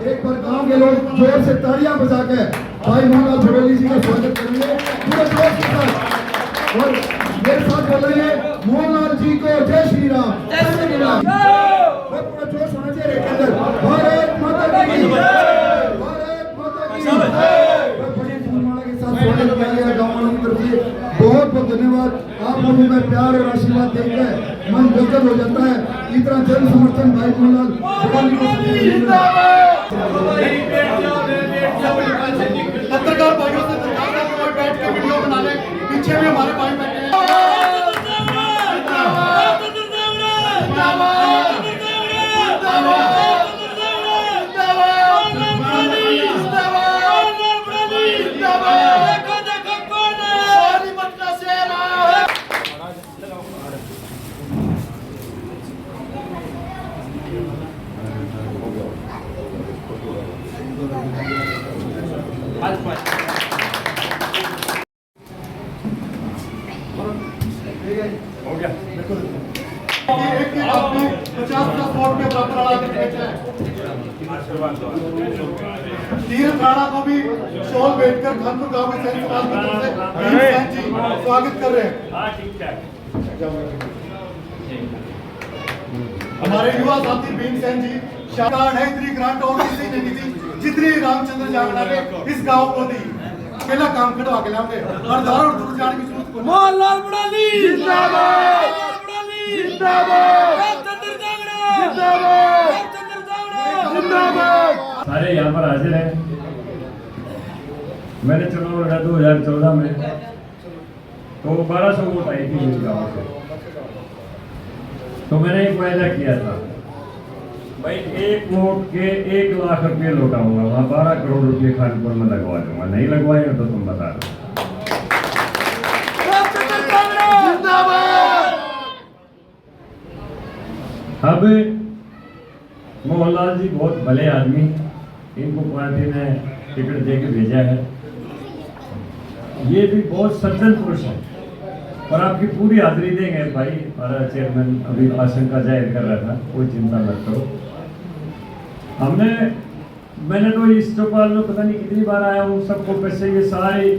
एक बार गांव के लोग जोर से तालियां बजा के भाई मोहनलाल भड़ोली जी का स्वागत करेंगे पूरे जोश के साथ। और मेरे साथ बोल रहे हैं मोहनलाल जी को जय श्री राम, जय श्री राम। पूरा जोश होना चाहिए के अंदर। भारत माता की जय, भारत माता की जय। बड़ी धूमधाम के साथ स्वागत किया गया गांव वालों की तरफ से। बहुत बहुत धन्यवाद। आप लोगों का प्यार और आशीर्वाद देखकर मन गदगद हो जाता है। इतना जन समर्थन भाई मोहनलाल भड़ोली को पत्रकार भाइयों से बैठ के वीडियो बना ले। पीछे भी हमारे भाई बैठे हैं। हो गया बिल्कुल। एक 50+ वोट के बराबर लड़ा के बेचा है। तीर्थ राणा को भी शॉल भेजकर खानपुर गांव के सैनिक समाज की तरफ से भीम सेन जी स्वागत कर रहे हैं। हमारे युवा साथी भीम सेन जी शाकान है। इतनी ग्रांट और किसी ने नहीं दी जितनी रामचंद्र जागना ने इस गांव को दी। अकेला काम करवा के लाओगे और दूर जाने की जरूरत को। मोहनलाल भड़ोली जिंदाबाद, जिंदाबाद, रामचंद्र जागना जिंदाबाद, रामचंद्र जागना जिंदाबाद। सारे यहाँ पर हाजिर हैं। मैंने चुनाव लड़ा 2014 में, तो 1200 वोट आई थी मेरे गाँव से। तो मैंने एक वायदा किया था भाई, एक वोट के 1 लाख रुपये लौटाऊंगा, वहाँ 12 करोड़ रुपये खानपुर में लगवा दूंगा। नहीं लगवाए तो तुम बता दो। अब मोहनलाल जी बहुत भले आदमी, इनको पार्टी ने टिकट दे के भेजा है। ये भी बहुत सज्जन पुरुष है और आपकी पूरी हाजिरी देंगे भाई। हमारा चेयरमैन अभी आशंका जाहिर कर रहा था, कोई चिंता मत करो। मैंने तो इस चौपाल में पता नहीं कितनी बार आया हूँ। सबको पैसे ये सारे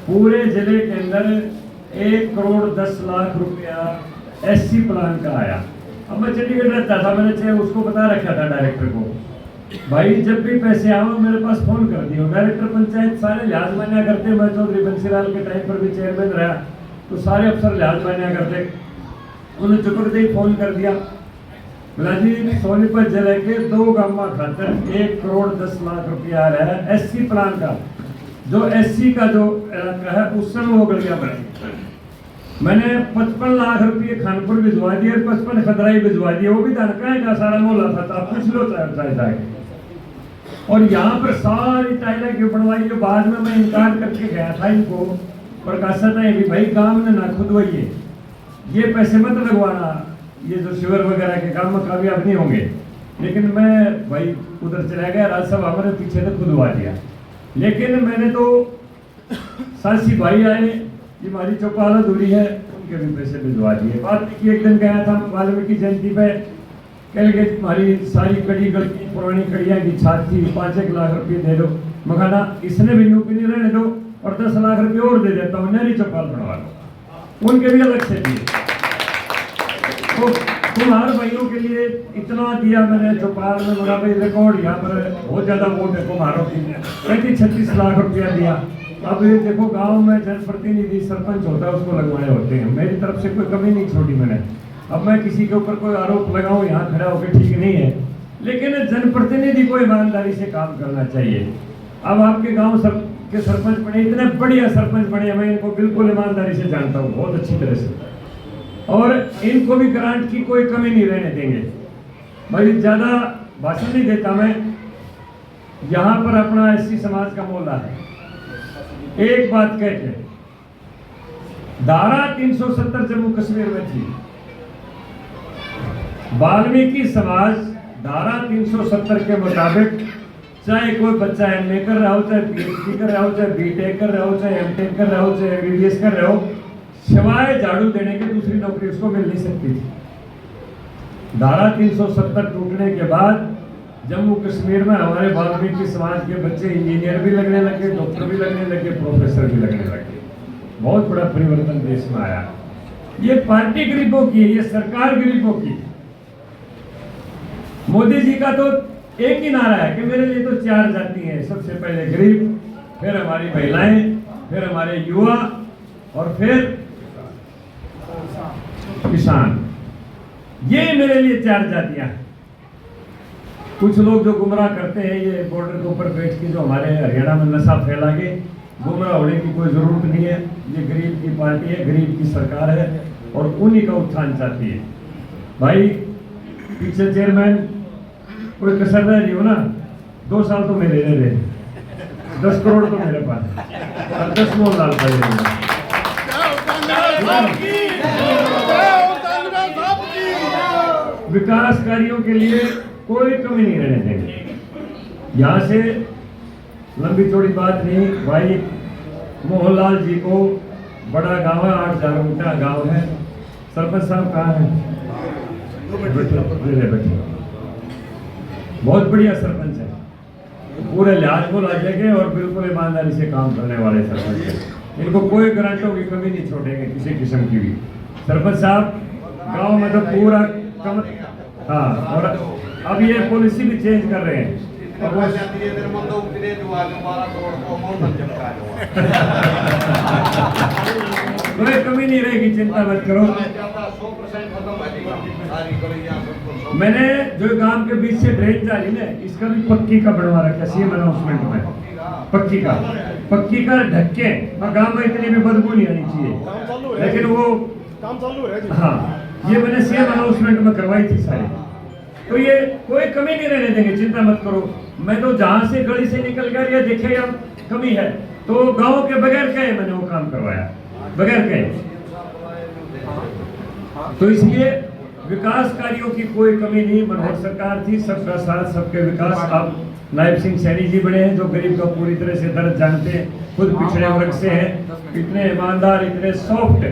पूरे जिले के अंदर 1 करोड़ 10 लाख रुपया SC प्लान का आया। अब मैं चंडीगढ़ रहता था, मैंने उसको बता रखा था डायरेक्टर को, भाई जब भी पैसे आओ मेरे पास फोन कर दियो। डायरेक्टर पंचायत सारे लिहाज मान्या करते। मैं चौधरी बंसीलाल के टाइम पर भी चेयरमैन रहा, तो सारे अफसर लिहाज मान्या करते। उन्हें चुपड़ते ही फोन कर दिया, बोला जी सोनीपत जिले के 2 गांव खातर 1 करोड़ 10 लाख रुपया आ रहा है SC प्लान का। जो SC का जो इलाका है उस समय वो गलियां बनी। मैंने 55 लाख रुपये खानपुर भिजवा दिए, 55 खतराई भिजवा दिए। वो भी धनका का सारा मोहल्ला था, आप पूछ लो चाहे। और यहाँ पर सारी टाइलें क्यों बनवाई, जो बाद में मैं इनकार करके गया था इनको प्रकाशित है कि भाई काम में ना खुदवाइए, ये पैसे मत लगवाना, ये जो शिविर वगैरह के काम में कामयाब नहीं होंगे। लेकिन मैं भाई उधर चला गया, राज्यसभा हमारे पीछे से खुदवा दिया। लेकिन मैंने तो सासी भाई आए, ये हमारी चौपाल दूरी है, उनके भी पैसे भिजवा दिए। बात की एक दिन गया था वाल्मीकि जयंती पे, कह गए तुम्हारी सारी कड़ी गलती पुरानी कड़ियाँ की छात थी, 5-1 लाख रुपये दे दो। मखाना इसने भी यूपी नहीं रहने दो और 10 लाख रुपये और दे देता हूँ, नहरी चौपाल बनवा लो। उनके भी अलग से दिए। तो कुम्हार भाइयों के लिए इतना दिया मैंने चौपाल में, बोला भाई रिकॉर्ड यहाँ पर बहुत ज्यादा वोट है कुम्हारों की, 35-36 लाख रुपया दिया। अब ये देखो गांव में जनप्रतिनिधि सरपंच होता है उसको लगवाए होते हैं, मेरी तरफ से कोई कमी नहीं छोड़ी मैंने। अब मैं किसी के ऊपर कोई आरोप लगाऊं यहाँ खड़ा होकर ठीक नहीं है, लेकिन जनप्रतिनिधि को ईमानदारी से काम करना चाहिए। अब आपके गांव के सरपंच बने, इतने बढ़िया सरपंच बने, मैं इनको बिल्कुल ईमानदारी से जानता हूँ बहुत अच्छी तरह से, और इनको भी ग्रांट की कोई कमी नहीं रहने देंगे। भाई ज्यादा भाषण नहीं देता मैं, यहाँ पर अपना एससी समाज का मोहल्ला है। एक बात कह के, धारा 370 जम्मू कश्मीर में थी, वाल्मीकि समाज धारा 370 के मुताबिक चाहे कोई बच्चा एमए कर रहा हो, चाहे पीएचडी कर रहा हो, चाहे बीटेक कर रहा हो, चाहे एमटेक कर रहा हो, चाहे एमबीबीएस कर रहा हो, सिवाय झाड़ू देने के दूसरी नौकरी उसको मिल नहीं सकती थी। धारा 370 टूटने के बाद जम्मू कश्मीर में हमारे वाल्मीकि समाज के बच्चे इंजीनियर भी लगने लगे, डॉक्टर भी लगने लगे, प्रोफेसर भी लगने लगे। बहुत बड़ा परिवर्तन देश में आया। ये पार्टी गरीबों की है, ये सरकार गरीबों की। मोदी जी का तो एक ही नारा है कि मेरे लिए तो 4 जाति हैं, सबसे पहले गरीब, फिर हमारी महिलाएं, फिर हमारे युवा और फिर किसान। ये मेरे लिए 4 जातियां हैं। कुछ लोग जो गुमराह करते हैं, ये बॉर्डर के ऊपर बैठ के जो हमारे हरियाणा में नशा फैला के, गुमराह होने की कोई जरूरत नहीं है। ये गरीब की पार्टी है, गरीब की सरकार है और उन्हीं का उत्थान चाहती है। भाई पीछे चेयरमैन कोई कसर रह रही हो ना, 2 साल तो मेरे रहे, 10 करोड़ तो मेरे पास, और 10 मोहनलाल का। विकास कार्यों के लिए कोई कमी नहीं रहने देंगे। यहाँ से लंबी चौड़ी बात नहीं, भाई मोहनलाल जी को बड़ा गांव है, 8000 ऊंचा गांव है। सरपंच साहब कहाँ है? बैठे। बहुत बढ़िया सरपंच है, पूरे लिहाज को लाजेंगे और बिल्कुल ईमानदारी से काम करने वाले सरपंच है। इनको कोई ग्रांटों की कमी नहीं छोड़ेंगे किसी किस्म की भी। सरपंच साहब गांव में तो पूरा कम, हाँ, और अब ये पॉलिसी भी चेंज कर रहे हैं। कोई कमी नहीं रहेगी, चिंता मत करो। मैंने जो गांव के बीच से ड्रेन जा रही ना, इसका भी पक्की का बनवा रखा सीएम अनाउंसमेंट में। पक्की का ढक्के, और गांव में इतनी भी बदबू नहीं आनी चाहिए, लेकिन वो काम चालू है। हाँ, ये मैंने सीएम अनाउंसमेंट में करवाई थी सारी, तो ये कोई कमी नहीं रहने देंगे, चिंता मत करो। मैं तो जहां से गली से निकल गया ये देखे अब कमी है, तो गांव के बगैर कहे मैंने वो काम करवाया, बगैर कहे। तो इसलिए विकास कार्यों की कोई कमी नहीं। मनोहर सरकार थी, सबका साथ सबके विकास। अब नायब सिंह सैनी जी बने हैं, जो गरीब का पूरी तरह से दर्द जानते हैं, खुद पिछड़े वर्ग से हैं, इतने ईमानदार, इतने सॉफ्ट,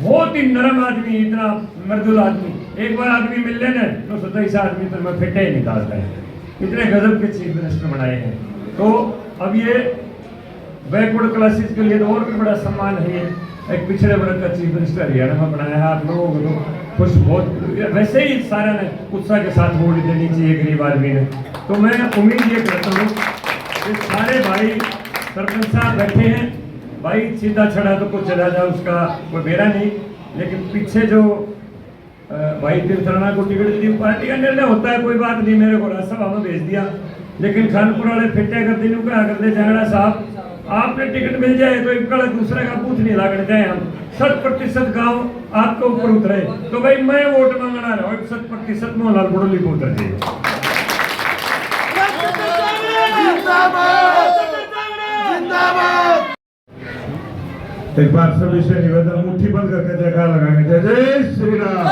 बहुत ही नरम आदमी, इतना मर्दुल आदमी। एक बार आदमी मिल लेना तो सोचा इस आदमी तो मैं फिटे ही निकालता है। इतने गजब के चीफ मिनिस्टर बनाए हैं। तो अब ये बैकवर्ड क्लासेस के लिए तो और भी बड़ा सम्मान है। ये एक पिछड़े वर्ग का चीफ मिनिस्टर हरियाणा में बनाया है। आप लोगों को तो खुश, बहुत वैसे ही सारा ने उत्साह के साथ वोट देनी चाहिए गरीब आदमी ने। तो मैं उम्मीद ये करता हूँ कि सारे भाई सरपंच साहब बैठे हैं, भाई सीधा छड़ा तो कुछ चला जाए, उसका कोई बेरा नहीं। लेकिन पीछे जो भाई तिलतराना को टिकट दी, पार्टी का निर्णय होता है, कोई बात नहीं। मेरे को रास्ता में भेज दिया, लेकिन खानपुर वाले फिटे कर दिन क्या करते, झगड़ा साहब आपने टिकट मिल जाए तो एक दूसरे का बूथ नहीं लागने जाए। हम 100% गांव आपके ऊपर उतरे, तो भाई मैं वोट मांगना रहा हूँ 100% मोहनलाल बुड़ोली को उतर जाइए। एक बार सभी से निवेदन, मुट्ठी बंद करके जयकार लगाएंगे। जय जय श्री राम,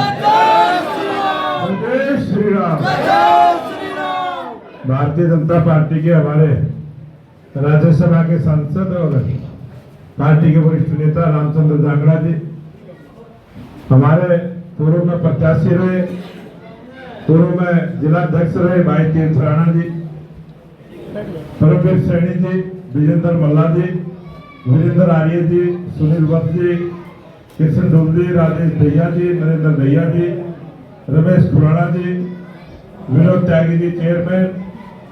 जय श्री राम। भारतीय जनता पार्टी के हमारे राज्यसभा के सांसद और पार्टी के वरिष्ठ नेता रामचंद्र जांगड़ा जी, हमारे पूर्व में प्रत्याशी रहे, पूर्व में जिला अध्यक्ष रहे भाई तिलतराना जी, परमवीर सैनी जी, विजेंद्र मल्ला जी, वीरेंद्र आर्य जी, सुनील वत्स जी, कृष्ण डोमजी, राजेश भैया जी, नरेंद्र भैया जी, रमेश खुराना जी, विनोद त्यागी जी चेयरमैन,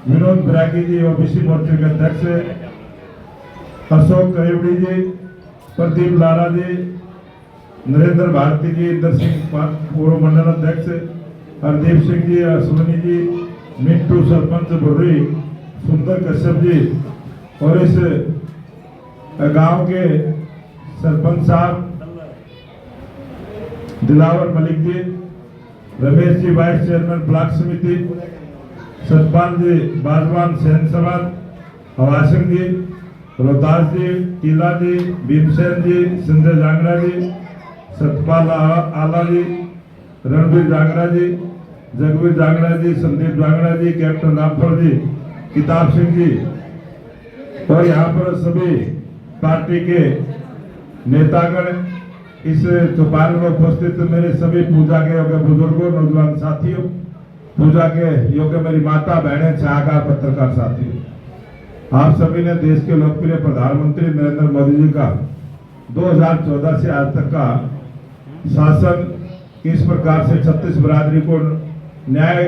विनोद बैरागी जी ओबीसी मोर्चे के अध्यक्ष, अशोक करीबड़ी जी, प्रदीप लारा जी, नरेंद्र भारती जी, इंदर सिंह पूर्व मंडल अध्यक्ष, हरदीप सिंह जी, अश्वनी जी, मिंटू सरपंच बुर्री, सुंदर कश्यप जी और इस गांव के सरपंच साहब Dilawar Malik ji, Ramesh ji vice chairman block समिति, सतपाल जी बाजवान सैन समाज, हवा सिंह जी, रोहतास जी, टीला जी, भीमसेन जी, संजय जांगड़ा जी, सतपाल आला जी, रणवीर जांगड़ा जी, जगवीर जांगड़ा जी, संदीप जांगड़ा जी, कैप्टन रामफल जी, किताब सिंह जी और यहाँ पर सभी पार्टी के नेतागण, इस चौपाल में उपस्थित मेरे सभी पूजा के योग्य बुजुर्गों, नौजवान साथियों, पूजा के योग्य मेरी माता बहनें, छायाकार पत्रकार साथियों, आप सभी ने देश के लोकप्रिय प्रधानमंत्री नरेंद्र मोदी जी का 2014 से आज तक का शासन किस प्रकार से 36 बिरादरी को न्याय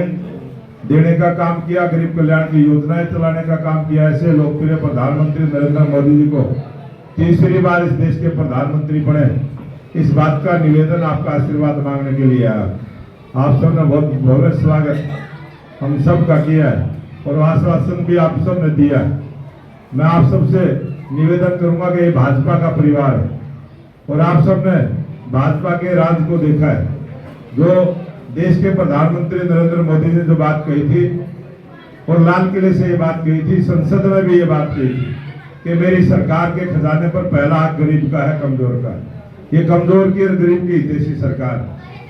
देने का काम किया, गरीब कल्याण की योजनाएं चलाने का काम किया, ऐसे लोकप्रिय प्रधानमंत्री नरेंद्र मोदी जी को तीसरी बार इस देश के प्रधानमंत्री बने, इस बात का निवेदन आपका आशीर्वाद मांगने के लिए आया। आप सब ने बहुत भव्य स्वागत हम सब का किया है और आश्वासन भी आप सब ने दिया है। मैं आप सबसे निवेदन करूंगा कि ये भाजपा का परिवार है और आप सब ने भाजपा के राज को देखा है। जो देश के प्रधानमंत्री नरेंद्र मोदी ने जो बात कही थी और लाल किले से ये बात कही थी, संसद में भी ये बात कही थी कि मेरी सरकार के खजाने पर पहला हक गरीब का है, कमजोर का है। ये कमजोर की और गरीब की हितैषी सरकार,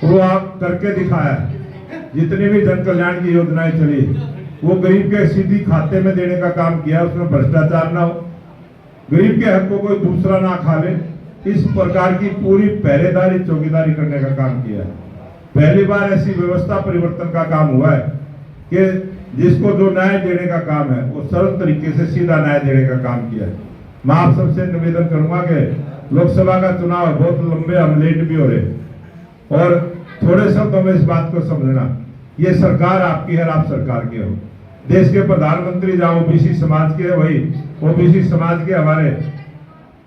वो आप करके दिखाया। जितनी भी जन कल्याण की योजनाएं चली वो गरीब के सीधी खाते में देने का काम किया, उसमें भ्रष्टाचार ना हो, गरीब के हक को कोई दूसरा ना खा ले, इस प्रकार की पूरी पहरेदारी चौकीदारी करने का काम किया है। पहली बार ऐसी व्यवस्था परिवर्तन का काम हुआ है कि जिसको जो न्याय देने का काम है वो सरल तरीके से सीधा न्याय देने का काम किया है। मैं आप सबसे निवेदन करूंगा कि लोकसभा का चुनाव है, बहुत लंबे, हम लेट भी हो रहे और थोड़े शब्दों में इस बात को समझना, ये सरकार आपकी है, आप सरकार के हो। देश के प्रधानमंत्री जहाँ ओबीसी समाज के है, वही ओबीसी समाज के हमारे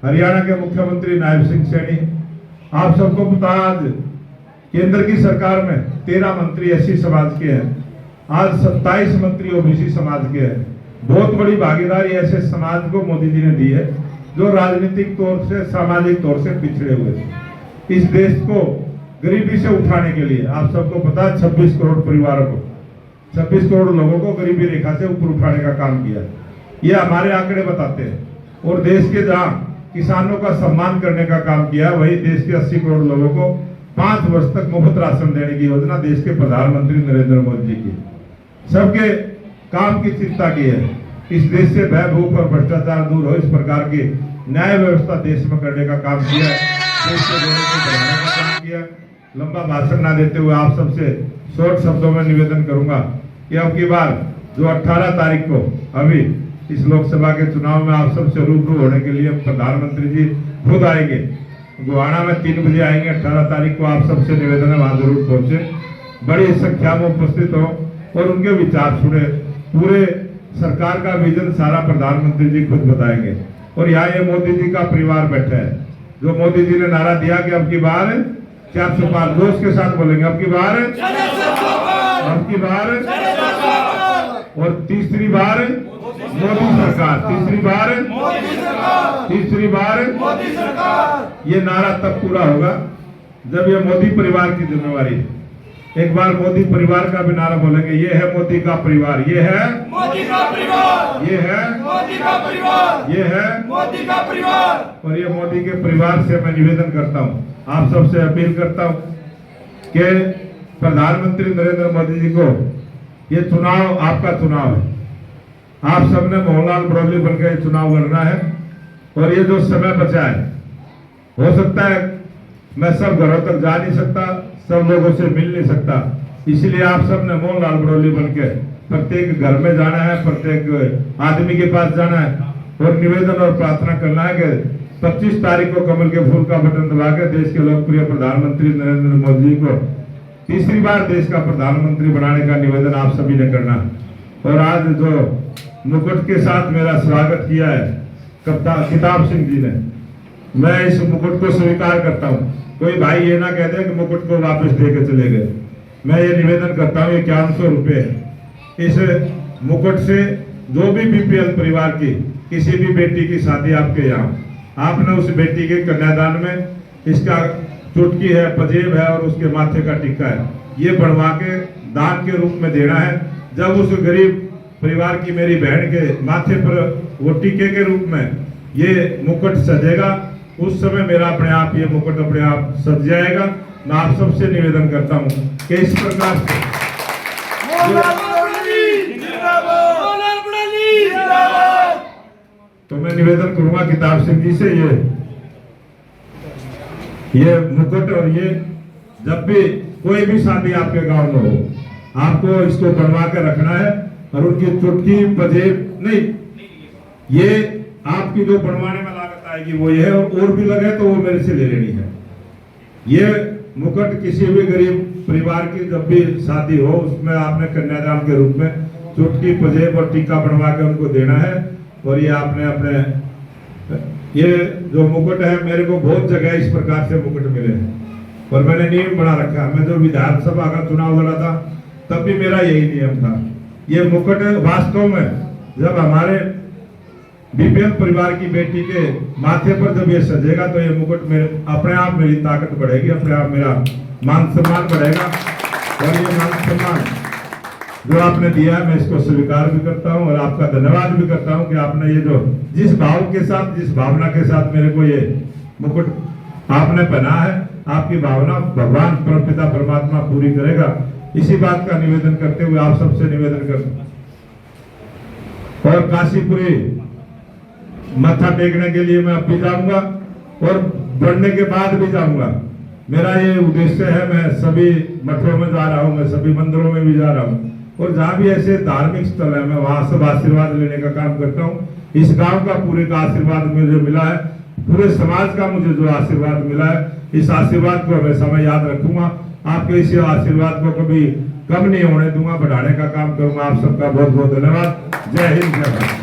हरियाणा के मुख्यमंत्री नायब सिंह सैनी। आप सबको पता, आज केंद्र की सरकार में 13 मंत्री एससी समाज के हैं, आज 27 मंत्री ओबीसी समाज के हैं। बहुत बड़ी भागीदारी ऐसे समाज को मोदी जी ने दी है जो राजनीतिक तौर से, सामाजिक तौर से पिछड़े हुए थे। इस देश को गरीबी से उठाने के लिए आप सबको पता है 26 करोड़ परिवारों को, 26 करोड़ लोगों को गरीबी रेखा से ऊपर उठाने का काम किया। ये हमारे आंकड़े बताते हैं। और देश के जहां किसानों का सम्मान करने का काम किया, वही देश के 80 करोड़ लोगों को 5 वर्ष तक मुफ्त राशन देने की योजना देश के प्रधानमंत्री नरेंद्र मोदी जी की सबके काम की चिंता की है। इस देश से भय भूख और भ्रष्टाचार दूर हो, इस प्रकार की न्याय व्यवस्था देश में करने का काम किया है, देश के लोगों को बढ़ाने का काम किया। लंबा भाषण ना देते हुए आप सबसे शॉर्ट शब्दों में निवेदन करूंगा कि अब की बार जो 18 तारीख को अभी इस लोकसभा के चुनाव में आप सबसे रूबरू होने के लिए प्रधानमंत्री जी खुद आएंगे, गुवाहाटी में 3 बजे आएंगे। 18 तारीख को आप सबसे निवेदन है वहां जरूर पहुंचे, बड़ी संख्या में उपस्थित हो और उनके विचार सुने। पूरे सरकार का विजन सारा प्रधानमंत्री जी खुद बताएंगे। और यहाँ ये मोदी जी का परिवार बैठा है, जो मोदी जी ने नारा दिया कि अब की बार 400 पार, जोश के साथ बोलेंगे, अब की बार, अब की बार और तीसरी बार मोदी सरकार, तीसरी बार, तीसरी बार मोदी सरकार। ये नारा तब पूरा होगा जब ये मोदी परिवार की जिम्मेवारी है। एक बार मोदी परिवार का भी नारा बोलेंगे, ये है मोदी का परिवार, ये है मोदी का परिवार, ये है मोदी का परिवार, ये है मोदी का परिवार। और ये मोदी के परिवार से मैं निवेदन करता हूँ, आप सबसे अपील करता हूँ कि प्रधानमंत्री नरेंद्र मोदी जी को ये चुनाव आपका चुनाव है। आप सबने मोहनलाल ब्रोली बनकर चुनाव लड़ना है और ये जो समय बचा है, हो सकता है मैं सब घरों तक जा नहीं सकता, सब लोगों से मिल नहीं सकता, इसलिए आप सब ने मोहनलाल ब्रोली बनके प्रत्येक घर में जाना है, प्रत्येक आदमी के पास जाना है और निवेदन और प्रार्थना करना है कि 25 तारीख को कमल के फूल का बटन दबा के देश के लोकप्रिय प्रधानमंत्री नरेंद्र मोदी जी को तीसरी बार देश का प्रधानमंत्री बनाने का निवेदन आप सभी ने करना। और आज जो मुकुट के साथ मेरा स्वागत किया है कप्तान किताब सिंह जी ने, मैं इस मुकुट को स्वीकार करता हूँ। कोई भाई ये ना कह दे कि मुकुट को वापस लेके चले गए। मैं ये निवेदन करता हूँ, 5100 रुपये इस मुकुट से जो भी बीपीएल परिवार की किसी भी बेटी की शादी आपके यहाँ, आपने उस बेटी के कन्यादान में इसका चुटकी है, पजेब है और उसके माथे का टिक्का है, ये बनवा के दान के रूप में देना है। जब उस गरीब परिवार की मेरी बहन के माथे पर वो टीके के रूप में ये मुकुट सजेगा, उस समय मेरा अपने आप ये मुकुट अपने आप सज जाएगा। मैं आप सबसे निवेदन करता हूँ कि इस प्रकार से तो मैं निवेदन करूंगा किताब सिंह जी से ये मुकुट और ये जब भी कोई भी शादी आपके गांव में हो, आपको इसको बनवा के रखना है। और उनकी चुटकी पजेब नहीं, ये आपकी जो बनवाने में लागत आएगी वो ये है, और भी लगे तो वो मेरे से ले लेनी है। ये मुकुट किसी भी गरीब परिवार की जब भी शादी हो उसमें आपने कन्यादान के रूप में चुटकी पजेब और टीका बनवा के उनको देना है। और ये आपने अपने ये जो मुकुट है, मेरे को बहुत जगह इस प्रकार से मुकुट मिले हैं और मैंने नियम बना रखा है। मैं जो विधानसभा का चुनाव लड़ा था तब भी मेरा यही नियम था। ये मुकुट वास्तव में जब हमारे बीपीएल परिवार की बेटी के माथे पर जब ये सजेगा तो ये मुकुट मेरे अपने आप मेरी ताकत बढ़ेगी, अपने आप मेरा मान सम्मान बढ़ेगा। और ये मान सम्मान जो आपने दिया है मैं इसको स्वीकार भी करता हूं और आपका धन्यवाद भी करता हूं कि आपने ये जो जिस भाव के साथ, जिस भावना के साथ मेरे को ये मुकुट आपने पहना है, आपकी भावना भगवान परमपिता परमात्मा पूरी करेगा। इसी बात का निवेदन करते हुए आप सबसे निवेदन करता और काशीपुरी मत्था टेकने के लिए मैं अब भी जाऊंगा और बढ़ने के बाद भी जाऊंगा। मेरा ये उद्देश्य है, मैं सभी मठों में जा रहा हूँ, मैं सभी मंदिरों में भी जा रहा हूँ और जहाँ भी ऐसे धार्मिक स्थल है मैं वहां सब आशीर्वाद लेने का काम करता हूँ। इस गांव का पूरे का आशीर्वाद मुझे मिला है, पूरे समाज का मुझे जो आशीर्वाद मिला है, इस आशीर्वाद को हमेशा मैं याद रखूंगा। आपके इस आशीर्वाद को कभी कम नहीं होने दूंगा, बढ़ाने का काम करूंगा। आप सबका बहुत बहुत धन्यवाद। जय हिंद, जय भारत।